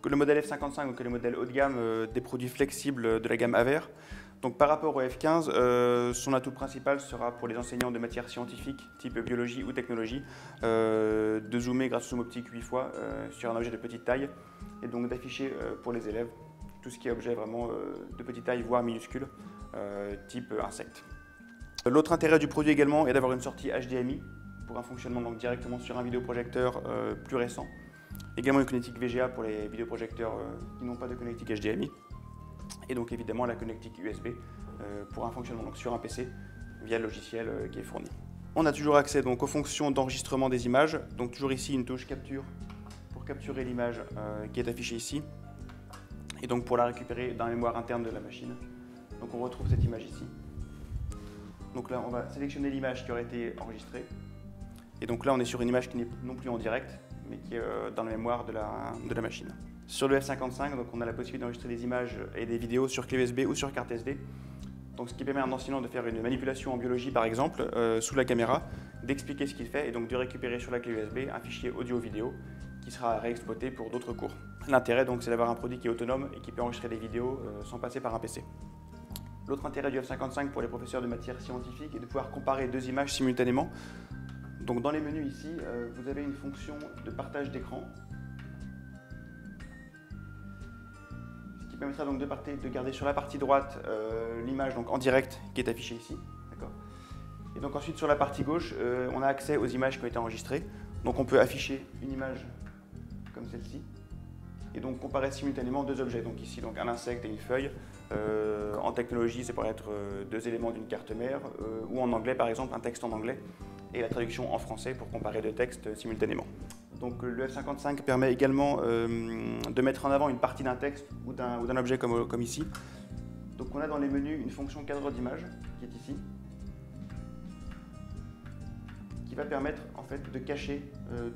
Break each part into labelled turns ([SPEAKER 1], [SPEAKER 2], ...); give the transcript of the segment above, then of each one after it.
[SPEAKER 1] le modèle F55, donc le modèle haut de gamme des produits flexibles de la gamme Aver. Donc par rapport au F15, son atout principal sera pour les enseignants de matières scientifiques, type biologie ou technologie, de zoomer grâce au zoom optique 8 fois sur un objet de petite taille et donc d'afficher pour les élèves tout ce qui est objet vraiment de petite taille, voire minuscule, type insecte. L'autre intérêt du produit également est d'avoir une sortie HDMI pour un fonctionnement donc directement sur un vidéoprojecteur plus récent. Également une connectique VGA pour les vidéoprojecteurs qui n'ont pas de connectique HDMI. Et donc évidemment la connectique USB pour un fonctionnement donc sur un PC via le logiciel qui est fourni. On a toujours accès donc aux fonctions d'enregistrement des images. Donc toujours ici une touche capture pour capturer l'image qui est affichée ici. Et donc pour la récupérer dans la mémoire interne de la machine. Donc on retrouve cette image ici. Donc là on va sélectionner l'image qui aurait été enregistrée. Et donc là on est sur une image qui n'est non plus en direct, mais qui est dans la mémoire de la machine. Sur le F55, donc on a la possibilité d'enregistrer des images et des vidéos sur clé USB ou sur carte SD. Donc ce qui permet à un enseignant de faire une manipulation en biologie par exemple, sous la caméra, d'expliquer ce qu'il fait et donc de récupérer sur la clé USB un fichier audio-vidéo qui sera réexploité pour d'autres cours. L'intérêt donc c'est d'avoir un produit qui est autonome et qui peut enregistrer des vidéos sans passer par un PC. L'autre intérêt du F55 pour les professeurs de matières scientifiques est de pouvoir comparer deux images simultanément. Donc dans les menus ici, vous avez une fonction de partage d'écran qui permettra donc de garder sur la partie droite l'image en direct qui est affichée ici. Et donc ensuite sur la partie gauche, on a accès aux images qui ont été enregistrées. Donc on peut afficher une image comme celle-ci et donc comparer simultanément deux objets. Donc ici donc un insecte et une feuille. En technologie, ça pourrait être deux éléments d'une carte mère ou en anglais par exemple un texte en anglais et la traduction en français pour comparer deux textes simultanément. Donc le F55 permet également de mettre en avant une partie d'un texte ou d'un objet comme ici. Donc on a dans les menus une fonction cadre d'image qui est ici, qui va permettre en fait de cacher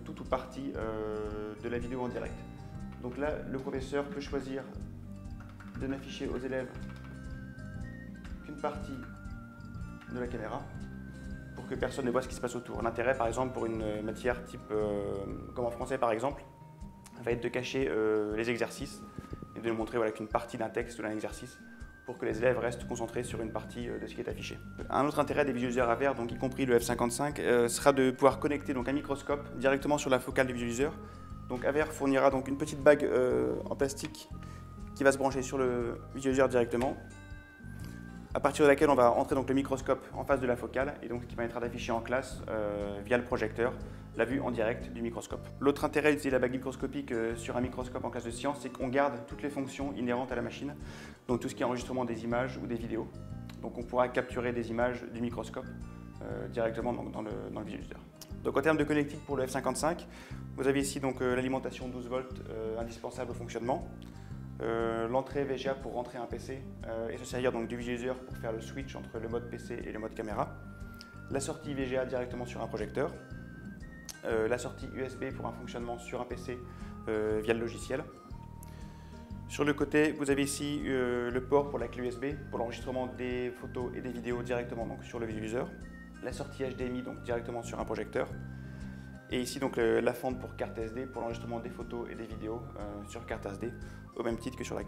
[SPEAKER 1] toute ou partie de la vidéo en direct. Donc là, le professeur peut choisir de n'afficher aux élèves qu'une partie de la caméra pour que personne ne voit ce qui se passe autour. L'intérêt, par exemple, pour une matière type, comme en français par exemple, va être de cacher les exercices et de ne montrer qu'une partie d'un texte ou d'un exercice pour que les élèves restent concentrés sur une partie de ce qui est affiché. Un autre intérêt des visualiseurs Aver, donc y compris le F55, sera de pouvoir connecter donc un microscope directement sur la focale du visualiseur. Donc Aver fournira donc une petite bague en plastique qui va se brancher sur le visualiseur directement, à partir de laquelle on va entrer donc le microscope en face de la focale et donc ce qui permettra d'afficher en classe via le projecteur la vue en direct du microscope. L'autre intérêt d'utiliser la bague microscopique sur un microscope en classe de sciences, c'est qu'on garde toutes les fonctions inhérentes à la machine, donc tout ce qui est enregistrement des images ou des vidéos. Donc on pourra capturer des images du microscope directement dans le visualiseur. Donc en termes de connectique pour le F55, vous avez ici donc l'alimentation 12 volts indispensable au fonctionnement. L'entrée VGA pour rentrer un PC et se servir donc du visualiseur pour faire le switch entre le mode PC et le mode caméra. La sortie VGA directement sur un projecteur. La sortie USB pour un fonctionnement sur un PC via le logiciel. Sur le côté, vous avez ici le port pour la clé USB pour l'enregistrement des photos et des vidéos directement donc, sur le visualiseur. La sortie HDMI donc directement sur un projecteur. Et ici donc la fente pour carte SD pour l'enregistrement des photos et des vidéos sur carte SD au même titre que sur la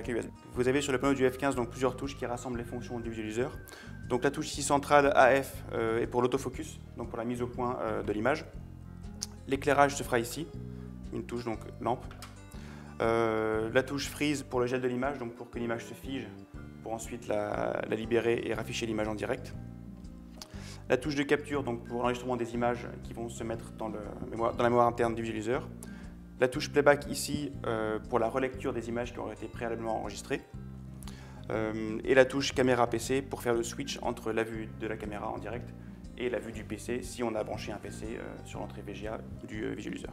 [SPEAKER 1] clé USB. Vous avez sur le panneau du F15 donc plusieurs touches qui rassemblent les fonctions du visualiseur. Donc la touche ici centrale AF est pour l'autofocus, donc pour la mise au point de l'image. L'éclairage se fera ici, une touche donc lampe. La touche freeze pour le gel de l'image, donc pour que l'image se fige, pour ensuite la libérer et rafficher l'image en direct. La touche de capture donc pour l'enregistrement des images qui vont se mettre dans la mémoire interne du visualiseur. La touche playback ici pour la relecture des images qui auraient été préalablement enregistrées. Et la touche caméra PC pour faire le switch entre la vue de la caméra en direct et la vue du PC si on a branché un PC sur l'entrée VGA du visualiseur.